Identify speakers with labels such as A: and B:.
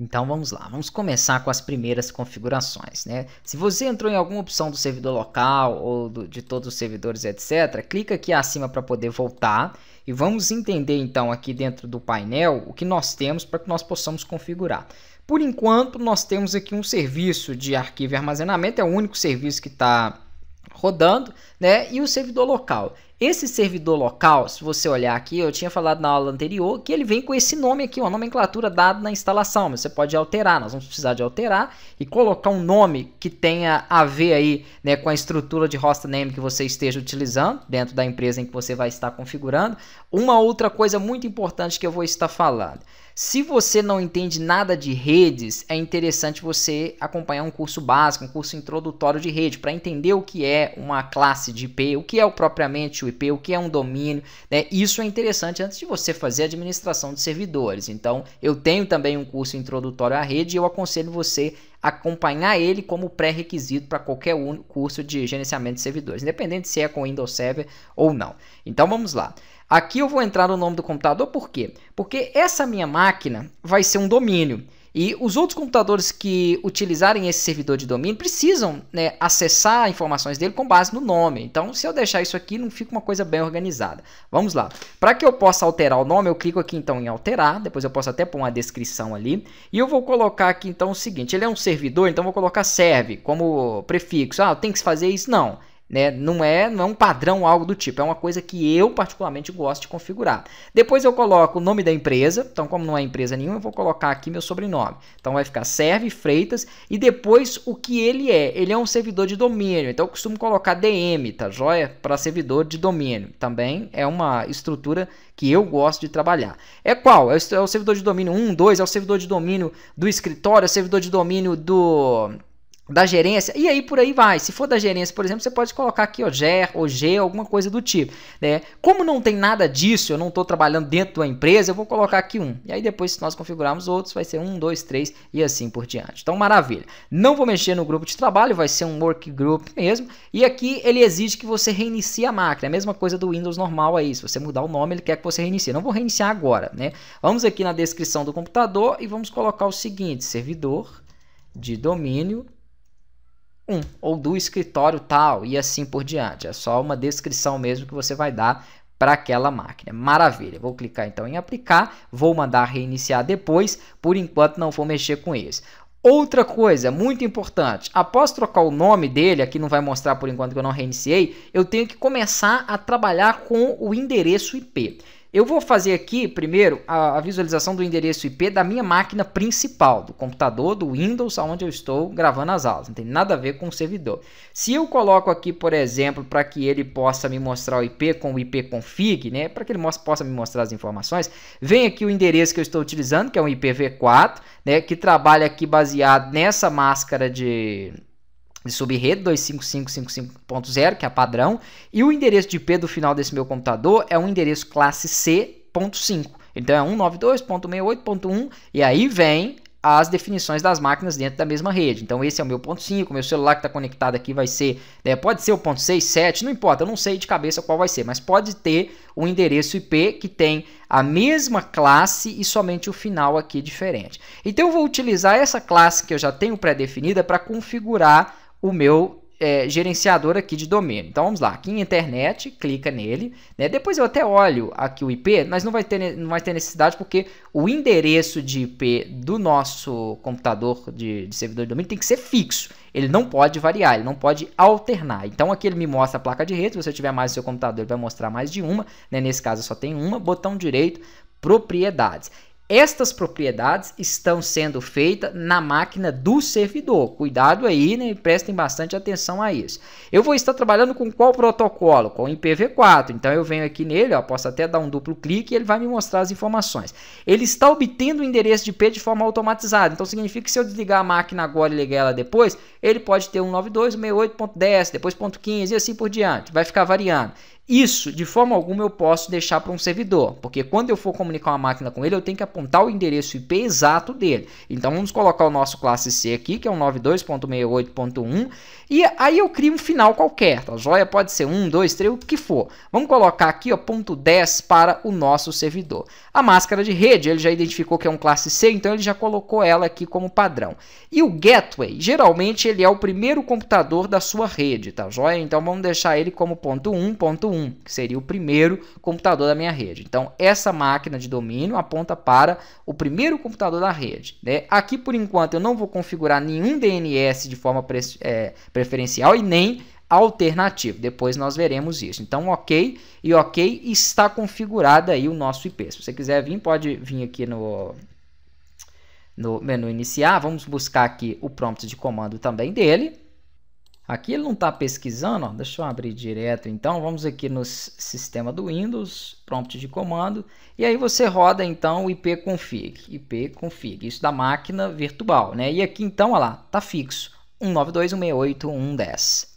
A: Então vamos lá, vamos começar com as primeiras configurações, né? Se você entrou em alguma opção do servidor local ou de todos os servidores, etc., clica aqui acima para poder voltar e vamos entender então aqui dentro do painel o que nós temos para que nós possamos configurar. Por enquanto, nós temos aqui um serviço de arquivo e armazenamento, é o único serviço que está rodando, né? E o servidor local. Esse servidor local, se você olhar aqui, eu tinha falado na aula anterior que ele vem com esse nome aqui, uma nomenclatura dada na instalação, mas você pode alterar, nós vamos precisar de alterar e colocar um nome que tenha a ver aí, né, com a estrutura de hostname que você esteja utilizando dentro da empresa em que você vai estar configurando. Uma outra coisa muito importante que eu vou estar falando. Se você não entende nada de redes, é interessante você acompanhar um curso básico, um curso introdutório de rede, para entender o que é uma classe de IP, o que é propriamente o IP, o que é um domínio, né? Isso é interessante antes de você fazer a administração de servidores. Então, eu tenho também um curso introdutório à rede e eu aconselho você a acompanhar ele como pré-requisito para qualquer curso de gerenciamento de servidores, independente se é com Windows Server ou não. Então, vamos lá. Aqui eu vou entrar no nome do computador, por quê? Porque essa minha máquina vai ser um domínio e os outros computadores que utilizarem esse servidor de domínio precisam, né, acessar informações dele com base no nome. Então, se eu deixar isso aqui, não fica uma coisa bem organizada. Vamos lá. Para que eu possa alterar o nome, eu clico aqui então em alterar, depois eu posso até pôr uma descrição ali, e eu vou colocar aqui então o seguinte, ele é um servidor, então eu vou colocar serve como prefixo. Ah, tem que fazer isso? Não. Né? Não é um padrão algo do tipo, é uma coisa que eu particularmente gosto de configurar. Depois eu coloco o nome da empresa, então como não é empresa nenhuma, eu vou colocar aqui meu sobrenome. Então vai ficar Serve Freitas e depois o que ele é. Ele é um servidor de domínio, então eu costumo colocar DM, tá joia? Para servidor de domínio. Também é uma estrutura que eu gosto de trabalhar. É qual? É o servidor de domínio 1, 2, é o servidor de domínio do escritório, é o servidor de domínio da gerência, e aí por aí vai. Se for da gerência, por exemplo, você pode colocar aqui o GER ou G, alguma coisa do tipo, né? Como não tem nada disso, eu não estou trabalhando dentro da empresa, eu vou colocar aqui um. E aí depois, se nós configurarmos outros, vai ser 1, 2, 3 e assim por diante. Então, maravilha. Não vou mexer no grupo de trabalho, vai ser um work group mesmo. E aqui ele exige que você reinicie a máquina. A mesma coisa do Windows normal aí. Se você mudar o nome, ele quer que você reinicie. Não vou reiniciar agora, né? Vamos aqui na descrição do computador e vamos colocar o seguinte: servidor de domínio 1 ou do escritório tal e assim por diante. É só uma descrição mesmo que você vai dar para aquela máquina. Maravilha. Vou clicar então em aplicar, vou mandar reiniciar depois, por enquanto não vou mexer com esse. Outra coisa muito importante, após trocar o nome dele, aqui não vai mostrar por enquanto que eu não reiniciei, eu tenho que começar a trabalhar com o endereço IP. Eu vou fazer aqui, primeiro, a visualização do endereço IP da minha máquina principal, do computador, do Windows, onde eu estou gravando as aulas. Não tem nada a ver com o servidor. Se eu coloco aqui, por exemplo, para que ele possa me mostrar o IP com o ipconfig, né, para que ele possa me mostrar as informações, vem aqui o endereço que eu estou utilizando, que é um IPv4, né, que trabalha aqui baseado nessa máscara de subrede 255.55.0, que é padrão, e o endereço de IP do final desse meu computador é um endereço classe C.5. Então é 192.68.1 e aí vem as definições das máquinas dentro da mesma rede. Então esse é o meu ponto 5, meu celular que está conectado aqui vai ser, pode ser o ponto 6, 7, não importa, eu não sei de cabeça qual vai ser, mas pode ter um endereço IP que tem a mesma classe e somente o final aqui diferente. Então eu vou utilizar essa classe que eu já tenho pré-definida para configurar o meu gerenciador aqui de domínio. Então vamos lá, aqui em internet, clica nele, né? Depois eu até olho aqui o IP, mas não vai ter necessidade porque o endereço de IP do nosso computador de servidor de domínio tem que ser fixo. Ele não pode variar, ele não pode alternar. Então aqui ele me mostra a placa de rede, se você tiver mais no seu computador ele vai mostrar mais de uma, né? Nesse caso só tem uma, botão direito, propriedades. Estas propriedades estão sendo feitas na máquina do servidor. Cuidado aí, né? Prestem bastante atenção a isso. Eu vou estar trabalhando com qual protocolo? Com o IPv4. Então eu venho aqui nele, ó, posso até dar um duplo clique e ele vai me mostrar as informações. Ele está obtendo o endereço de IP de forma automatizada. Então significa que se eu desligar a máquina agora e ligar ela depois, ele pode ter 192.168.10, depois .15 e assim por diante. Vai ficar variando. Isso, de forma alguma, eu posso deixar para um servidor, porque quando eu for comunicar uma máquina com ele, eu tenho que apontar o endereço IP exato dele. Então, vamos colocar o nosso classe C aqui, que é um 92.68.1, e aí eu crio um final qualquer, tá joia? Pode ser 1, 2, 3, o que for. Vamos colocar aqui, ó, .10 para o nosso servidor. A máscara de rede, ele já identificou que é um classe C, então ele já colocou ela aqui como padrão. E o gateway, geralmente, ele é o primeiro computador da sua rede, tá joia? Então, vamos deixar ele como .1, que seria o primeiro computador da minha rede. Então, essa máquina de domínio aponta para o primeiro computador da rede, né? Aqui, por enquanto, eu não vou configurar nenhum DNS de forma preferencial e nem alternativo. Depois nós veremos isso. Então, ok e ok, está configurado aí o nosso IP. Se você quiser vir, pode vir aqui no menu iniciar. Vamos buscar aqui o prompt de comando também dele. Aqui ele não está pesquisando, ó. Deixa eu abrir direto. Então, vamos aqui no sistema do Windows, prompt de comando, e aí você roda então o ipconfig, isso da máquina virtual, né? E aqui então, olha lá, está fixo, 192.168.1.10.